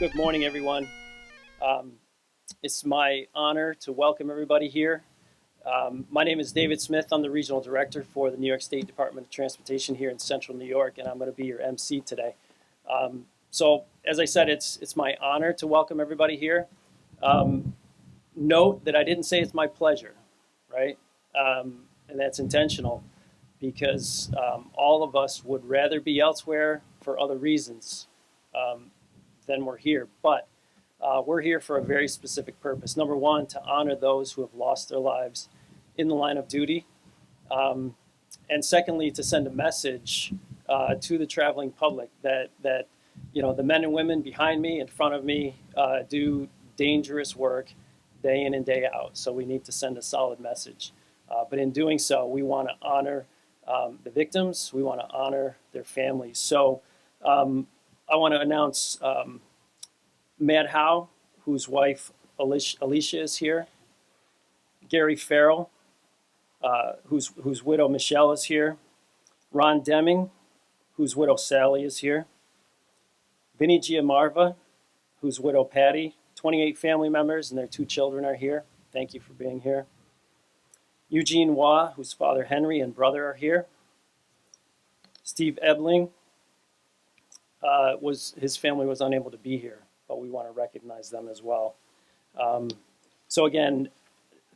Good morning, everyone. Um, it's my honor to welcome everybody here. My name is David Smith. I'm the Regional Director for the New York State Department of Transportation here in Central New York, and I'm going to be your MC today. So, as I said, it's my honor to welcome everybody here. Note that I didn't say it's my pleasure, right? And that's intentional because all of us would rather be elsewhere for other reasons than we're here. But we're here for a very specific purpose. Number one, to honor those who have lost their lives in the line of duty. And secondly, to send a message to the traveling public that the men and women behind me, in front of me, do dangerous work day in and day out. So we need to send a solid message. But in doing so, we want to honor the victims. We want to honor their families. So I want to announce Matt Howe, whose wife Alicia is here. Gary Farrell, whose widow Michelle is here. Ron Deming, whose widow Sally is here. Vinny Giammarva, whose widow Patty. 28 family members and their 2 children are here. Thank you for being here. Eugene Waugh, whose father Henry and brother are here. Steve Ebling, his family was unable to be here, but we want to recognize them as well. So again,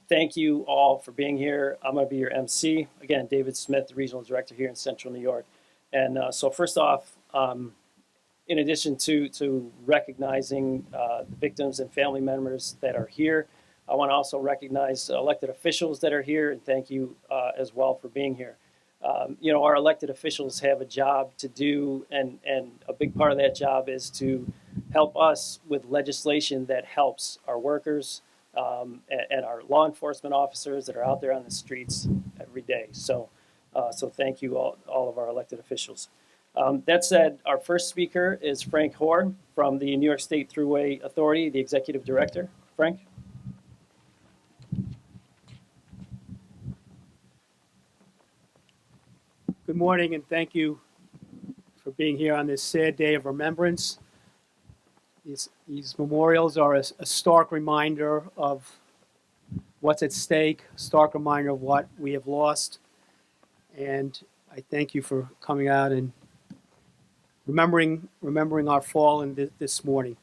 thank you all for being here. I'm going to be your MC. Again, David Smith, the Regional Director here in Central New York. And so first off, in addition to recognizing the victims and family members that are here, I want to also recognize elected officials that are here, and thank you as well for being here. Our elected officials have a job to do, and a big part of that job is to help us with legislation that helps our workers and our law enforcement officers that are out there on the streets every day. So thank you all of our elected officials. That said, our first speaker is Frank Hoare from the New York State Throughway Authority, the Executive Director. Frank? Good morning, and thank you for being here on this sad day of remembrance. These memorials are a stark reminder of what's at stake, a stark reminder of what we have lost. And I thank you for coming out and remembering our fallen this morning.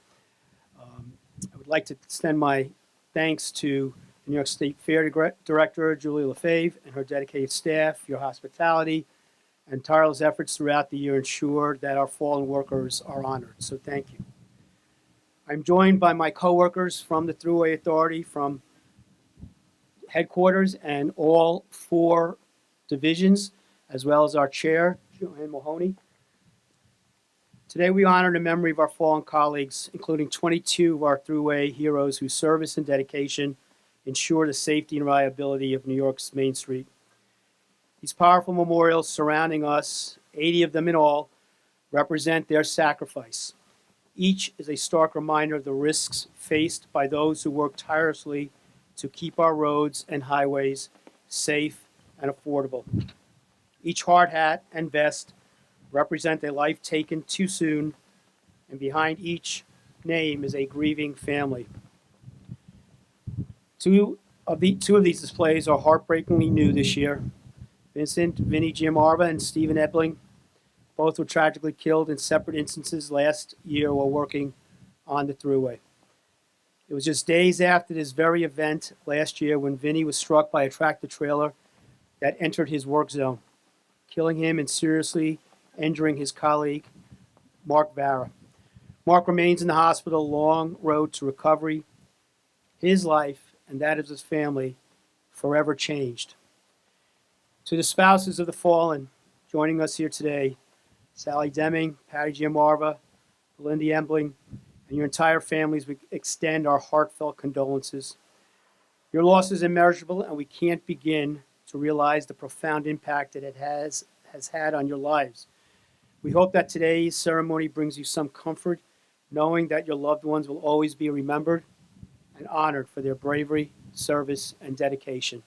I would like to extend my thanks to the New York State Fair Director, Julie Lefebvre, and her dedicated staff. Your hospitality and tireless efforts throughout the year ensure that our fallen workers are honored. So thank you. I'm joined by my coworkers from the Thruway Authority, from headquarters and all 4 divisions, as well as our chair, Joanne Mahoney. Today we honor the memory of our fallen colleagues, including 22 of our Thruway heroes whose service and dedication ensure the safety and reliability of New York's Main Street. These powerful memorials surrounding us, 80 of them in all, represent their sacrifice. Each is a stark reminder of the risks faced by those who work tirelessly to keep our roads and highways safe and affordable. Each hard hat and vest represent a life taken too soon, and behind each name is a grieving family. Two of these displays are heartbreakingly new this year. Vincent, Vinny Giammarva, and Stephen Ebling both were tragically killed in separate instances last year while working on the Thruway. It was just days after this very event last year when Vinny was struck by a tractor trailer that entered his work zone, killing him and seriously injuring his colleague, Mark Vara. Mark remains in the hospital, a long road to recovery. His life and that of his family forever changed. To the spouses of the fallen joining us here today, Sally Deming, Patty Giammarva, Belinda Ebling, and your entire families, we extend our heartfelt condolences. Your loss is immeasurable, and we can't begin to realize the profound impact that it has had on your lives. We hope that today's ceremony brings you some comfort, knowing that your loved ones will always be remembered and honored for their bravery, service, and dedication.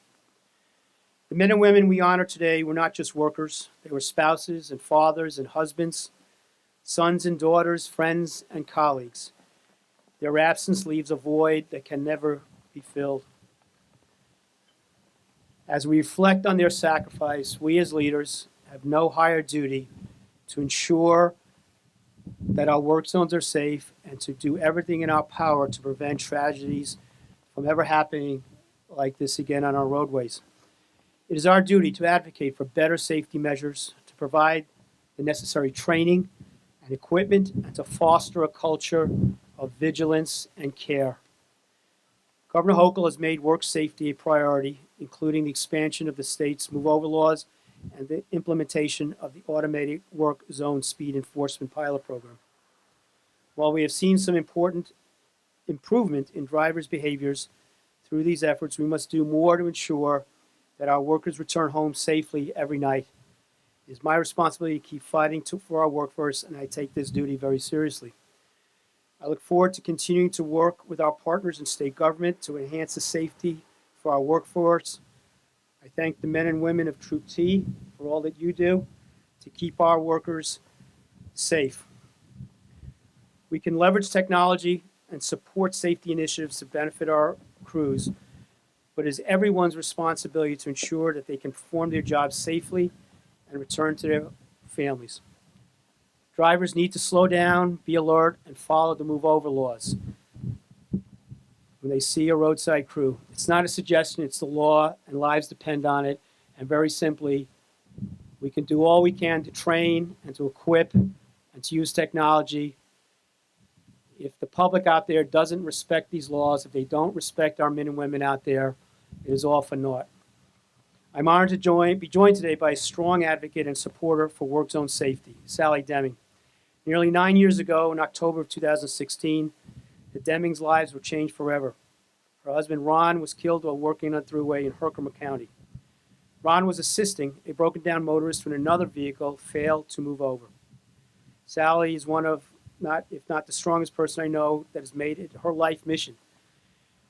The men and women we honor today were not just workers. They were spouses and fathers and husbands, sons and daughters, friends and colleagues. Their absence leaves a void that can never be filled. As we reflect on their sacrifice, we as leaders have no higher duty to ensure that our work zones are safe and to do everything in our power to prevent tragedies from ever happening like this again on our roadways. It is our duty to advocate for better safety measures, to provide the necessary training and equipment, and to foster a culture of vigilance and care. Governor Hochul has made work safety a priority, including the expansion of the state's move-over laws and the implementation of the automated work zone speed enforcement pilot program. While we have seen some important improvement in drivers' behaviors through these efforts, we must do more to ensure that our workers return home safely every night. It is my responsibility to keep fighting for our workforce, and I take this duty very seriously. I look forward to continuing to work with our partners in state government to enhance the safety for our workforce. I thank the men and women of Troop T for all that you do to keep our workers safe. We can leverage technology and support safety initiatives to benefit our crews, but it is everyone's responsibility to ensure that they can perform their jobs safely and return to their families. Drivers need to slow down, be alert, and follow the move-over laws when they see a roadside crew. It's not a suggestion, it's the law, and lives depend on it. And very simply, we can do all we can to train and to equip and to use technology. If the public out there doesn't respect these laws, if they don't respect our men and women out there, it is all for naught. I'm honored to be joined today by a strong advocate and supporter for work zone safety, Sally Deming. Nearly 9 years ago, in October of 2016, the Demings' lives were changed forever. Her husband, Ron, was killed while working on Thruway in Herkimer County. Ron was assisting a broken-down motorist when another vehicle failed to move over. Sally is one of, if not the strongest person I know, that has made it her life mission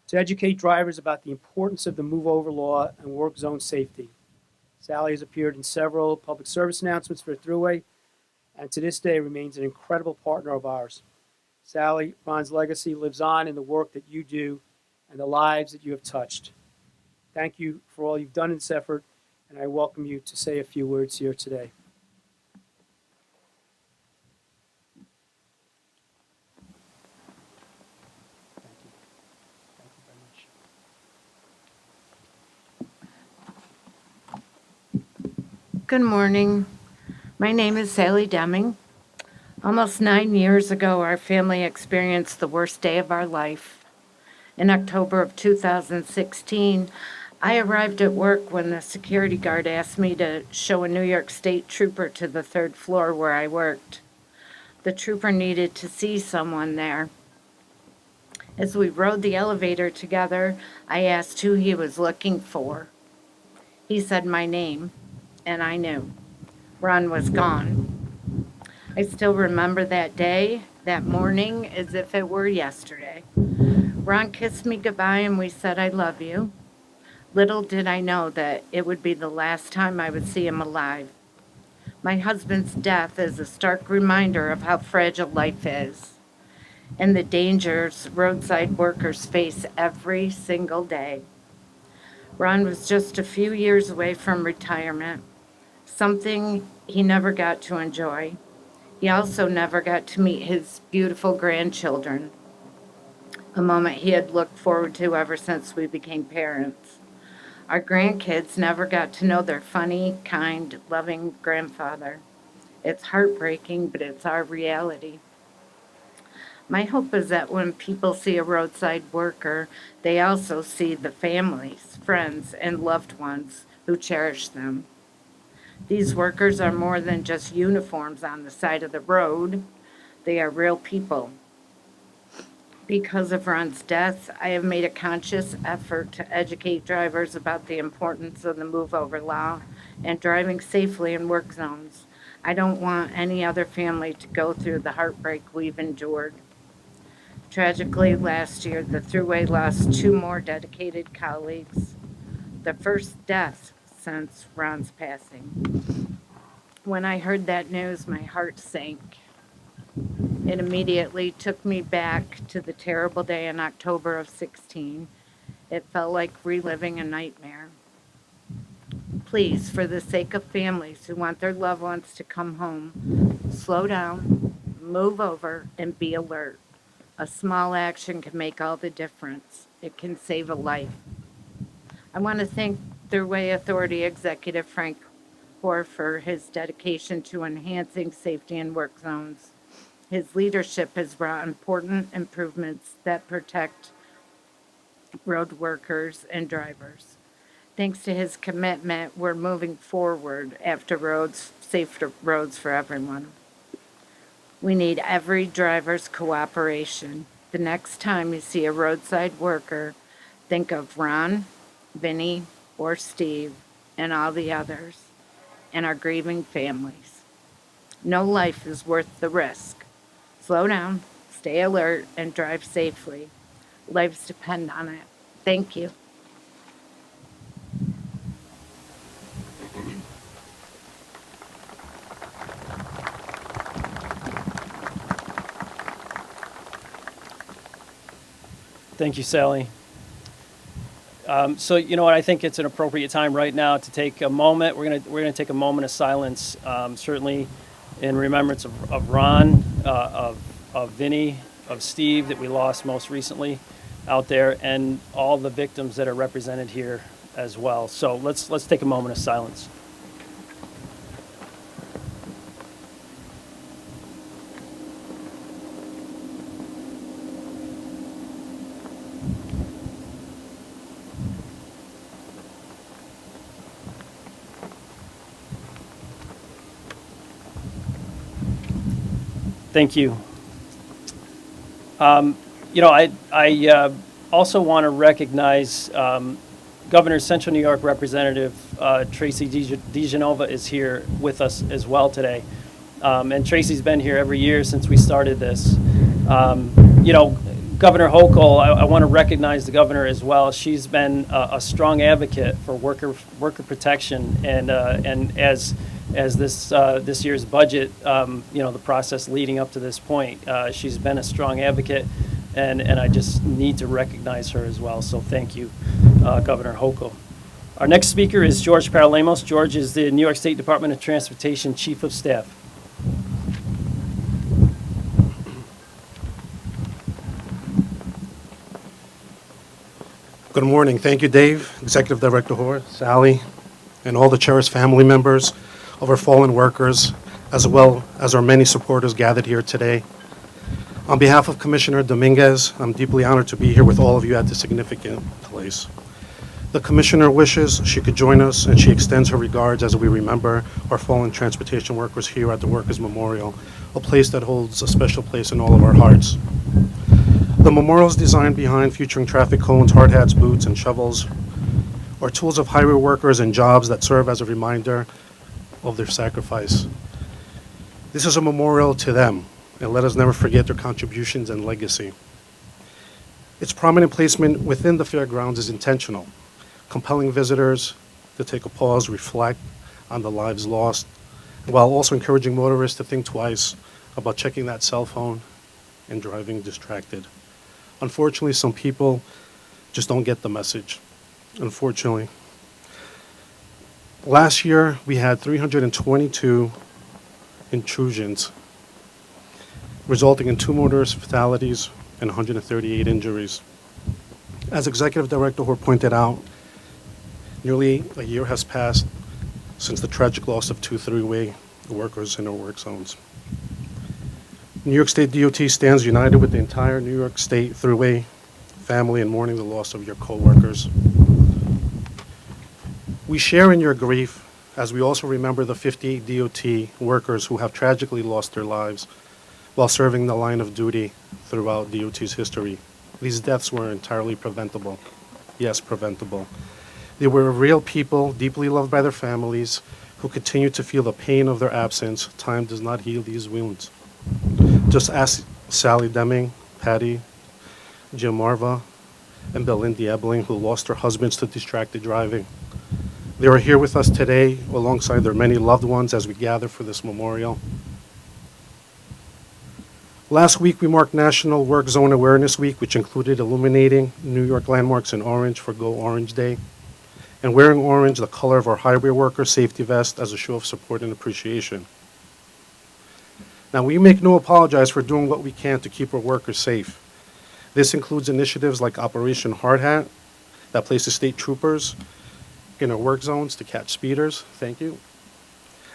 to educate drivers about the importance of the move-over law and work zone safety. Sally has appeared in several public service announcements for Thruway, and to this day remains an incredible partner of ours. Sally, Ron's legacy lives on in the work that you do and the lives that you have touched. Thank you for all you've done in this effort, and I welcome you to say a few words here today. Good morning. My name is Sally Deming. Almost 9 years ago, our family experienced the worst day of our life. In October of 2016, I arrived at work when the security guard asked me to show a New York State trooper to the third floor where I worked. The trooper needed to see someone there. As we rode the elevator together, I asked who he was looking for. He said my name, and I knew. Ron was gone. I still remember that day, that morning, as if it were yesterday. Ron kissed me goodbye and we said, "I love you." Little did I know that it would be the last time I would see him alive. My husband's death is a stark reminder of how fragile life is and the dangers roadside workers face every single day. Ron was just a few years away from retirement, something he never got to enjoy. He also never got to meet his beautiful grandchildren, a moment he had looked forward to ever since we became parents. Our grandkids never got to know their funny, kind, loving grandfather. It's heartbreaking, but it's our reality. My hope is that when people see a roadside worker, they also see the families, friends, and loved ones who cherish them. These workers are more than just uniforms on the side of the road. They are real people. Because of Ron's death, I have made a conscious effort to educate drivers about the importance of the move-over law and driving safely in work zones. I don't want any other family to go through the heartbreak we've endured. Tragically, last year, the Thruway lost 2 more dedicated colleagues, the first death since Ron's passing. When I heard that news, my heart sank. It immediately took me back to the terrible day in October of 16. It felt like reliving a nightmare. Please, for the sake of families who want their loved ones to come home, slow down, move over, and be alert. A small action can make all the difference. It can save a life. I want to thank Thruway Authority Executive Frank Hoare for his dedication to enhancing safety in work zones. His leadership has brought important improvements that protect road workers and drivers. Thanks to his commitment, we're moving forward after safer roads for everyone. We need every driver's cooperation. The next time you see a roadside worker, think of Ron, Vinny, or Steve, and all the others, and our grieving families. No life is worth the risk. Slow down, stay alert, and drive safely. Lives depend on it. Thank you. Thank you, Sally. So you know what? I think it's an appropriate time right now to take a moment. We're gonna take a moment of silence, certainly in remembrance of Ron, of Vinny, of Steve that we lost most recently out there, and all the victims that are represented here as well. So let's take a moment of silence. Thank you. You know, I also want to recognize Governor Central New York Representative Tracy DeGenova is here with us as well today. And Tracy's been here every year since we started this. You know, Governor Hochul, I want to recognize the governor as well. She's been a strong advocate for worker protection, and as this year's budget, you know, the process leading up to this point, she's been a strong advocate, and I just need to recognize her as well. So thank you, Governor Hochul. Our next speaker is George Paralemos. George is the New York State Department of Transportation Chief of Staff. Good morning. Thank you, Dave, Executive Director Hoare, Sally, and all the cherished family members of our fallen workers, as well as our many supporters gathered here today. On behalf of Commissioner Dominguez, I'm deeply honored to be here with all of you at this significant place. The Commissioner wishes she could join us, and she extends her regards as we remember our fallen transportation workers here at the Workers' Memorial, a place that holds a special place in all of our hearts. The memorial is designed behind featuring traffic cones, hard hats, boots, and shovels, are tools of highway workers and jobs that serve as a reminder of their sacrifice. This is a memorial to them, and let us never forget their contributions and legacy. Its prominent placement within the fairgrounds is intentional, compelling visitors to take a pause, reflect on the lives lost, while also encouraging motorists to think twice about checking that cell phone and driving distracted. Unfortunately, some people just don't get the message, unfortunately. Last year, we had 322 intrusions, resulting in 2 motorist fatalities and 138 injuries. As Executive Director Hoare pointed out, nearly a year has passed since the tragic loss of 2 Throughway workers in our work zones. New York State DOT stands united with the entire New York State Thruway family in mourning the loss of your co-workers. We share in your grief as we also remember the 58 DOT workers who have tragically lost their lives while serving the line of duty throughout DOT's history. These deaths were entirely preventable. Yes, preventable. They were real people, deeply loved by their families, who continue to feel the pain of their absence. Time does not heal these wounds. Just ask Sally Deming, Patty, Giammarva, and Belinda Ebling, who lost their husbands to distracted driving. They are here with us today alongside their many loved ones as we gather for this memorial. Last week, we marked National Work Zone Awareness Week, which included illuminating New York landmarks in orange for Go Orange Day, and wearing orange, the color of our highway worker safety vest, as a show of support and appreciation. Now, we make no apologize for doing what we can to keep our workers safe. This includes initiatives like Operation Hard Hat, that places state troopers in our work zones to catch speeders, thank you,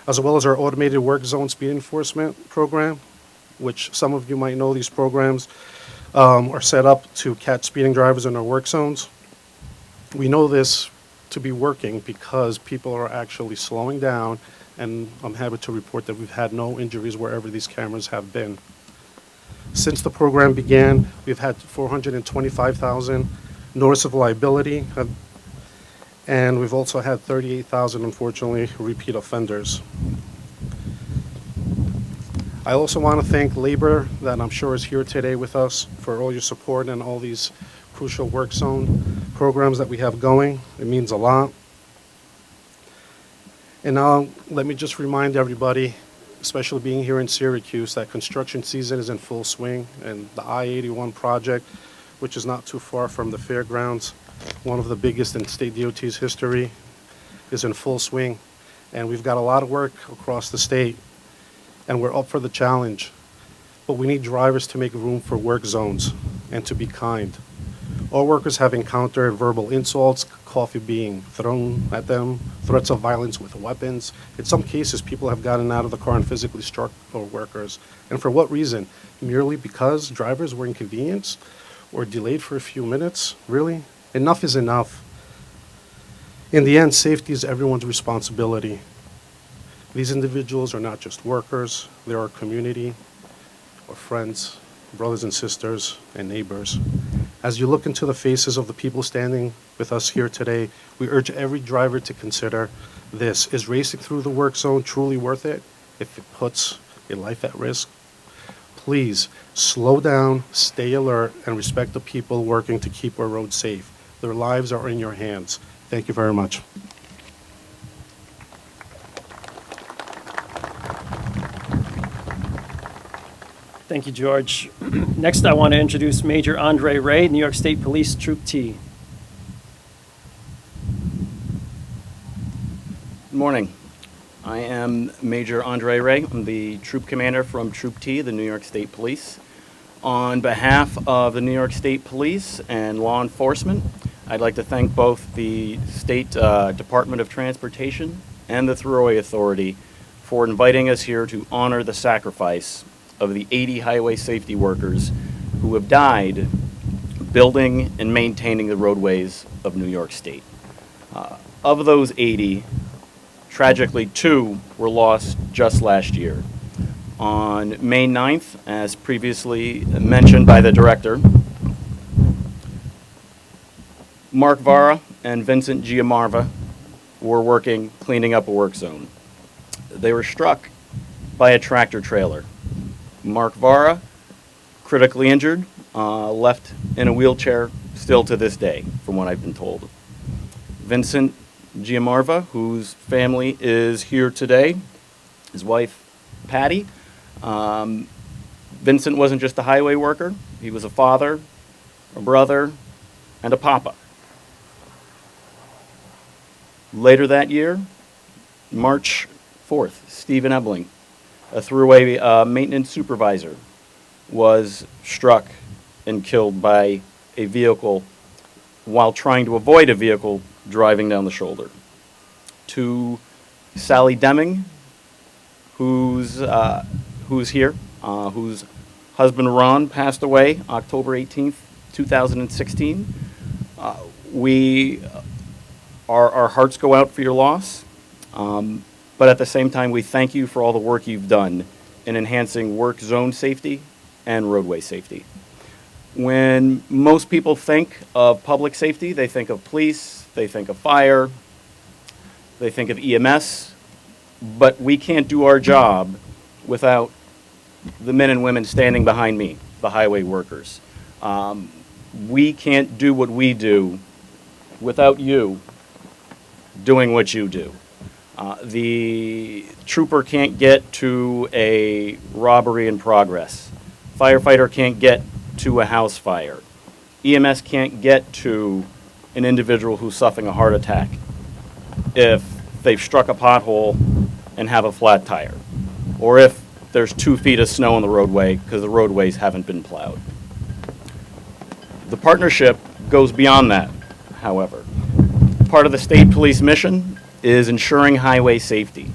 as well as our automated work zone speed enforcement program, which some of you might know. These programs are set up to catch speeding drivers in our work zones. We know this to be working because people are actually slowing down, and I'm happy to report that we've had no injuries wherever these cameras have been. Since the program began, we've had 425,000 notice of liability, and we've also had 38,000, unfortunately, repeat offenders. I also want to thank labor that I'm sure is here today with us for all your support and all these crucial work zone programs that we have going. It means a lot. And now let me just remind everybody, especially being here in Syracuse, that construction season is in full swing, and the I-81 project, which is not too far from the fairgrounds, one of the biggest in state DOT's history, is in full swing. And we've got a lot of work across the state, and we're up for the challenge. But we need drivers to make room for work zones and to be kind. All workers have encountered verbal insults, coffee being thrown at them, threats of violence with weapons. In some cases, people have gotten out of the car and physically struck our workers. And for what reason? Merely because drivers were inconvenienced or delayed for a few minutes? Really? Enough is enough. In the end, safety is everyone's responsibility. These individuals are not just workers, they're our community, our friends, brothers and sisters, and neighbors. As you look into the faces of the people standing with us here today, we urge every driver to consider this. Is racing through the work zone truly worth it if it puts your life at risk? Please slow down, stay alert, and respect the people working to keep our roads safe. Their lives are in your hands. Thank you very much. Thank you, George. Next, I want to introduce Major Andre Ray, New York State Police Troop T. Good morning. I am Major Andre Ray. I'm the troop commander from Troop T, the New York State Police. On behalf of the New York State Police and law enforcement, I'd like to thank both the State Department of Transportation and the Thruway Authority for inviting us here to honor the sacrifice of the 80 highway safety workers who have died building and maintaining the roadways of New York State. Of those 80, tragically 2 were lost just last year. On May 9th, as previously mentioned by the director, Mark Vara and Vincent Giammarva were working cleaning up a work zone. They were struck by a tractor trailer. Mark Vara, critically injured, left in a wheelchair still to this day, from what I've been told. Vincent Giammarva, whose family is here today, his wife, Patty. Vincent wasn't just a highway worker, he was a father, a brother, and a papa. Later that year, March 4th, Stephen Ebling, a Throughway maintenance supervisor, was struck and killed by a vehicle while trying to avoid a vehicle driving down the shoulder. To Sally Deming, who's here, whose husband Ron passed away October 18th, 2016. Our hearts go out for your loss. But at the same time, we thank you for all the work you've done in enhancing work zone safety and roadway safety. When most people think of public safety, they think of police, they think of fire, they think of EMS, but we can't do our job without the men and women standing behind me, the highway workers. We can't do what we do without you doing what you do. The trooper can't get to a robbery in progress Firefighter can't get to a house fire. EMS can't get to an individual who's suffering a heart attack if they've struck a pothole and have a flat tire, or if there's 2 feet of snow on the roadway because the roadways haven't been plowed. The partnership goes beyond that, however. Part of the state police mission is ensuring highway safety.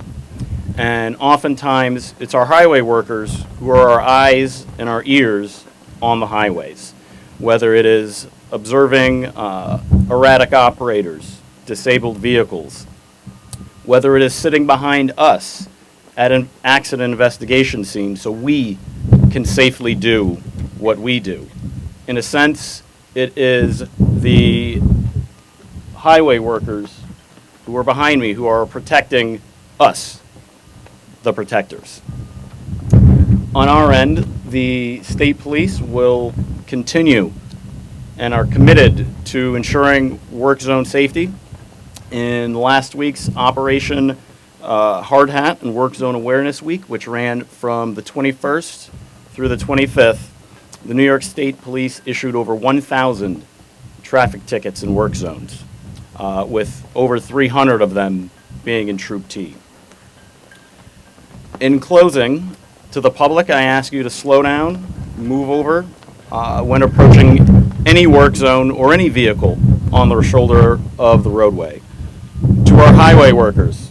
And oftentimes, it's our highway workers who are our eyes and our ears on the highways, whether it is observing erratic operators, disabled vehicles, whether it is sitting behind us at an accident investigation scene so we can safely do what we do. In a sense, it is the highway workers who are behind me who are protecting us, the protectors. On our end, the state police will continue and are committed to ensuring work zone safety. In last week's Operation Hard Hat and Work Zone Awareness Week, which ran from the 21st through the 25th, the New York State Police issued over 1,000 traffic tickets in work zones, with over 300 of them being in Troop T. In closing, to the public, I ask you to slow down, move over when approaching any work zone or any vehicle on the shoulder of the roadway. To our highway workers,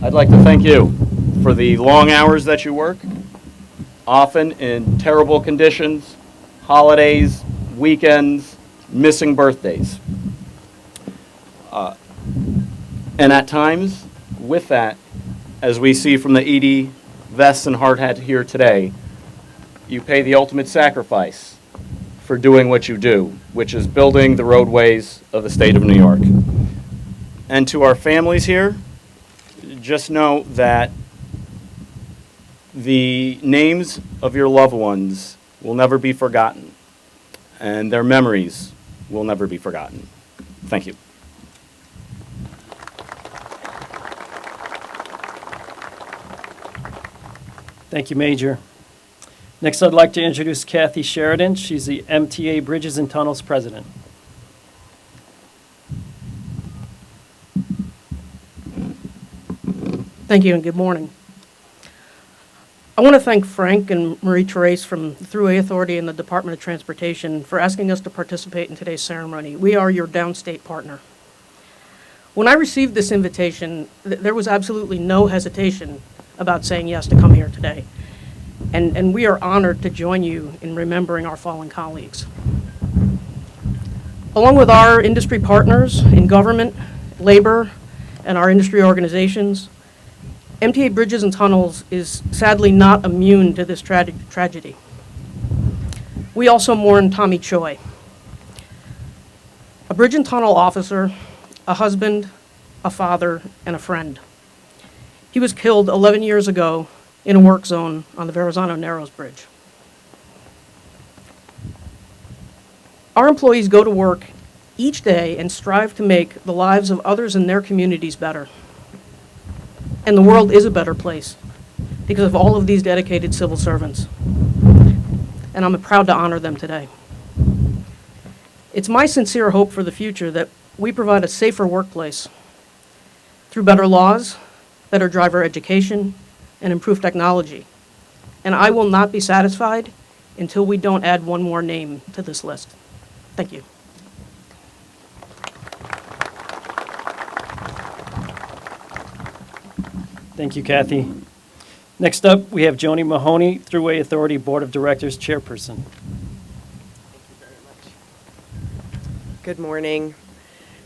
I'd like to thank you for the long hours that you work, often in terrible conditions, holidays, weekends, missing birthdays. And at times, with that, as we see from the ED vests and hard hat here today, you pay the ultimate sacrifice for doing what you do, which is building the roadways of the state of New York. And to our families here, just know that the names of your loved ones will never be forgotten, and their memories will never be forgotten. Thank you. Thank you, Major. Next, I'd like to introduce Kathy Sheridan. She's the MTA Bridges and Tunnels President. Thank you and good morning. I want to thank Frank and Marie-Therese from the Thruway Authority and the Department of Transportation for asking us to participate in today's ceremony. We are your downstate partner. When I received this invitation, there was absolutely no hesitation about saying yes to come here today. And we are honored to join you in remembering our fallen colleagues. Along with our industry partners in government, labor, and our industry organizations, MTA Bridges and Tunnels is sadly not immune to this tragedy. We also mourn Tommy Choi, a bridge and tunnel officer, a husband, a father, and a friend. He was killed 11 years ago in a work zone on the Verrazano Narrows Bridge. Our employees go to work each day and strive to make the lives of others in their communities better. And the world is a better place because of all of these dedicated civil servants. And I'm proud to honor them today. It's my sincere hope for the future that we provide a safer workplace through better laws, better driver education, and improved technology. And I will not be satisfied until we don't add one more name to this list. Thank you. Thank you, Kathy. Next up, we have Joni Mahoney, Thruway Authority Board of Directors Chairperson. Good morning.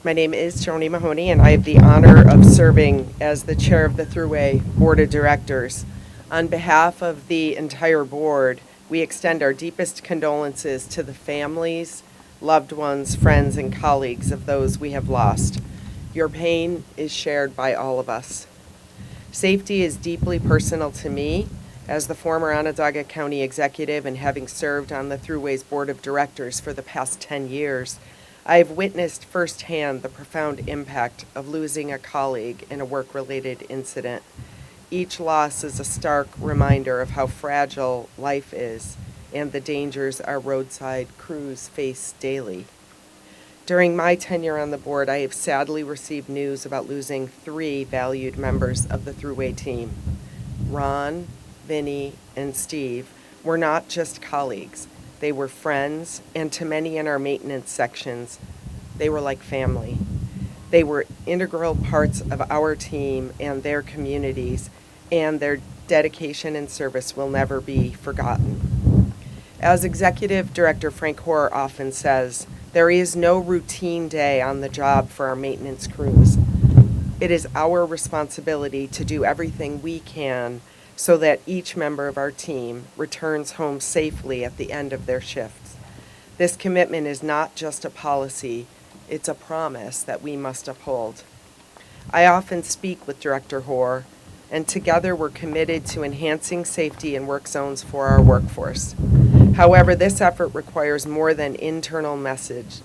My name is Joni Mahoney, and I have the honor of serving as the chair of the Thruway Board of Directors. On behalf of the entire board, we extend our deepest condolences to the families, loved ones, friends, and colleagues of those we have lost. Your pain is shared by all of us. Safety is deeply personal to me. As the former Onondaga County executive and having served on the Thruway's Board of Directors for the past 10 years, I have witnessed firsthand the profound impact of losing a colleague in a work-related incident. Each loss is a stark reminder of how fragile life is and the dangers our roadside crews face daily. During my tenure on the board, I have sadly received news about losing 3 valued members of the Throughway team. Ron, Vinny, and Steve were not just colleagues. They were friends, and to many in our maintenance sections, they were like family. They were integral parts of our team and their communities, and their dedication and service will never be forgotten. As Executive Director Frank Hoare often says, there is no routine day on the job for our maintenance crews. It is our responsibility to do everything we can so that each member of our team returns home safely at the end of their shifts. This commitment is not just a policy, it's a promise that we must uphold. I often speak with Director Hoare, and together we're committed to enhancing safety in work zones for our workforce. However, this effort requires more than internal message.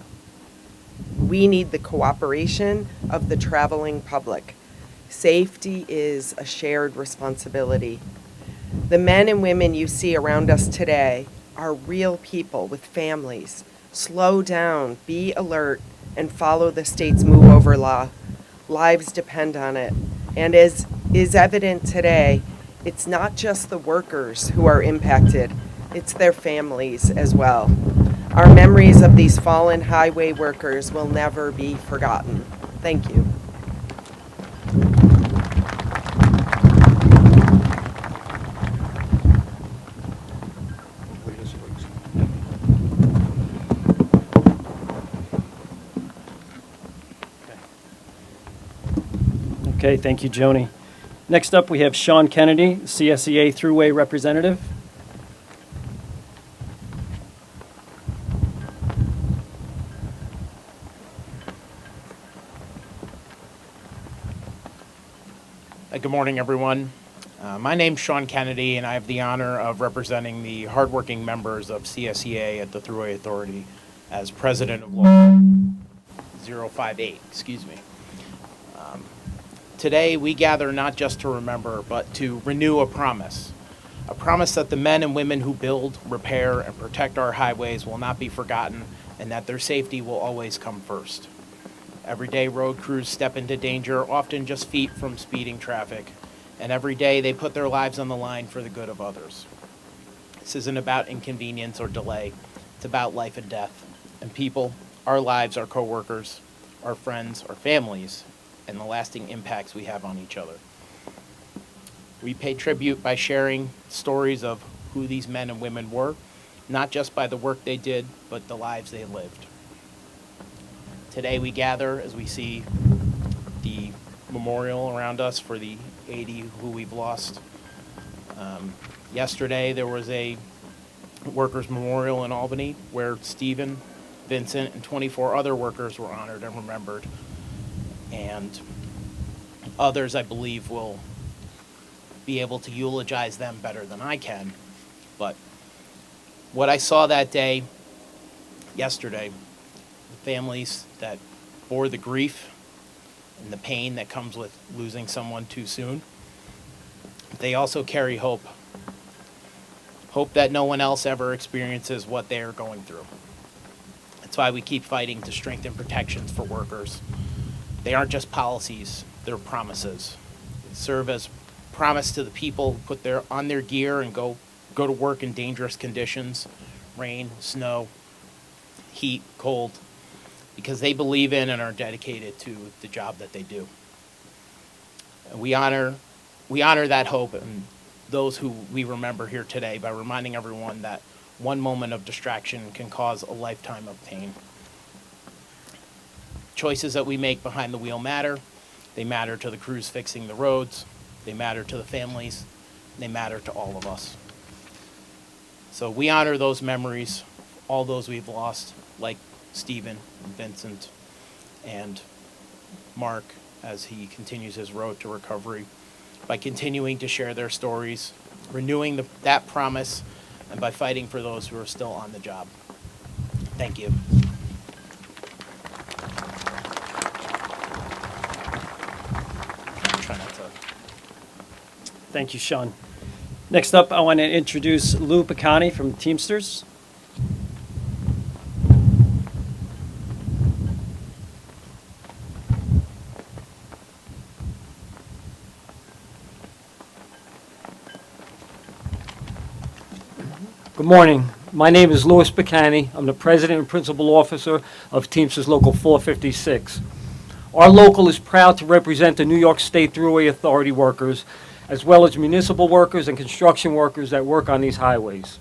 We need the cooperation of the traveling public. Safety is a shared responsibility. The men and women you see around us today are real people with families. Slow down, be alert, and follow the state's move-over law. Lives depend on it. And as is evident today, it's not just the workers who are impacted, it's their families as well. Our memories of these fallen highway workers will never be forgotten. Thank you. Okay, thank you, Joni. Next up, we have Sean Kennedy, CSEA Thruway representative. Good morning, everyone. My name's Sean Kennedy, and I have the honor of representing the hardworking members of CSEA at the Thruway Authority as president of Local 058. Excuse me. Today, we gather not just to remember, but to renew a promise that the men and women who build, repair, and protect our highways will not be forgotten, and that their safety will always come first. Everyday road crews step into danger, often just feet from speeding traffic, and every day they put their lives on the line for the good of others. This isn't about inconvenience or delay, it's about life and death, and people, our lives, our coworkers, our friends, our families, and the lasting impacts we have on each other. We pay tribute by sharing stories of who these men and women were, not just by the work they did, but the lives they lived. Today we gather as we see the memorial around us for the 80 who we've lost. Yesterday there was a workers' memorial in Albany where Stephen, Vincent, and 24 other workers were honored and remembered. And others, I believe, will be able to eulogize them better than I can. But what I saw that day, yesterday, the families that bore the grief and the pain that comes with losing someone too soon, they also carry hope. Hope that no one else ever experiences what they're going through. That's why we keep fighting to strengthen protections for workers. They aren't just policies, they're promises. They serve as promise to the people who put on their gear and go to work in dangerous conditions, rain, snow, heat, cold, because they believe in and are dedicated to the job that they do. And we honor that hope and those who we remember here today by reminding everyone that one moment of distraction can cause a lifetime of pain. Choices that we make behind the wheel matter. They matter to the crews fixing the roads. They matter to the families. They matter to all of us. So we honor those memories, all those we've lost, like Stephen and Vincent and Mark as he continues his road to recovery, by continuing to share their stories, renewing that promise, and by fighting for those who are still on the job. Thank you. Thank you, Sean. Next up, I want to introduce Lou Picani from Teamsters. Good morning. My name is Louis Picani. I'm the president and principal officer of Teamsters Local 456. Our local is proud to represent the New York State Thruway Authority workers, as well as municipal workers and construction workers that work on these highways.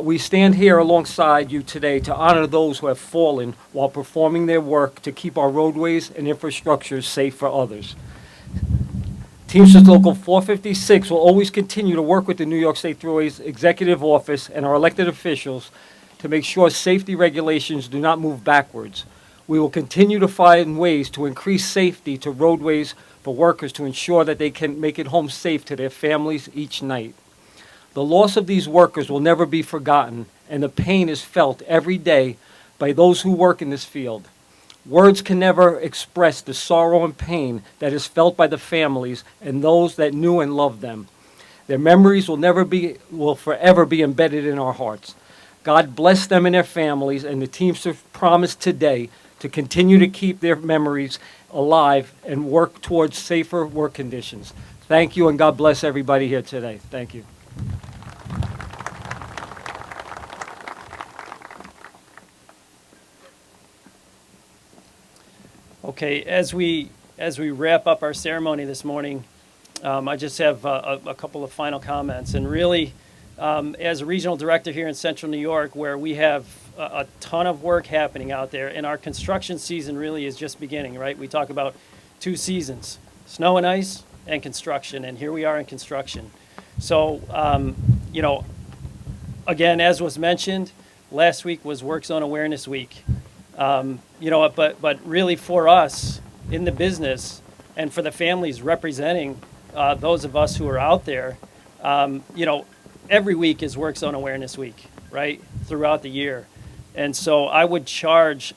We stand here alongside you today to honor those who have fallen while performing their work to keep our roadways and infrastructures safe for others. Teamsters Local 456 will always continue to work with the New York State Thruway's Executive Office and our elected officials to make sure safety regulations do not move backwards. We will continue to find ways to increase safety to roadways for workers to ensure that they can make it home safe to their families each night. The loss of these workers will never be forgotten, and the pain is felt every day by those who work in this field. Words can never express the sorrow and pain that is felt by the families and those that knew and loved them. Their memories will forever be embedded in our hearts. God bless them and their families, and the Teamsters promise today to continue to keep their memories alive and work towards safer work conditions. Thank you, and God bless everybody here today. Thank you. Okay, as we wrap up our ceremony this morning, I just have a couple of final comments. And really, as a regional director here in Central New York, where we have a ton of work happening out there, and our construction season really is just beginning, right? We talk about 2 seasons, snow and ice and construction, and here we are in construction. So, you know, again, as was mentioned, last week was Work Zone Awareness Week. You know, but really for us in the business and for the families representing those of us who are out there, you know, every week is Work Zone Awareness Week, right, throughout the year. And so I would charge,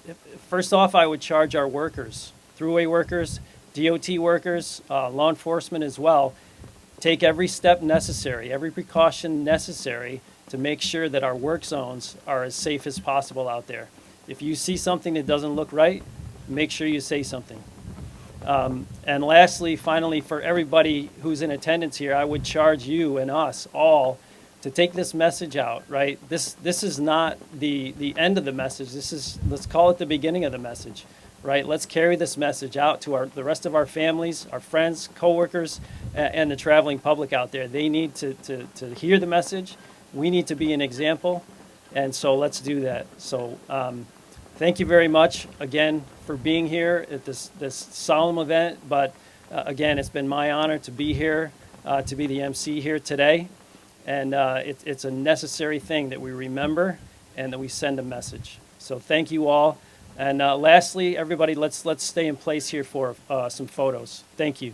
first off, I would charge our workers, Thruway workers, DOT workers, law enforcement as well, take every step necessary, every precaution necessary to make sure that our work zones are as safe as possible out there. If you see something that doesn't look right, make sure you say something. And lastly, finally, for everybody who's in attendance here, I would charge you and us all to take this message out, right? This is not the end of the message. This is, let's call it the beginning of the message, right? Let's carry this message out to the rest of our families, our friends, coworkers, and the traveling public out there. They need to hear the message. We need to be an example, and so let's do that. So thank you very much again for being here at this solemn event. But again, it's been my honor to be here, to be the MC here today. And it's a necessary thing that we remember and that we send a message. So thank you all. And lastly, everybody, let's stay in place here for some photos. Thank you.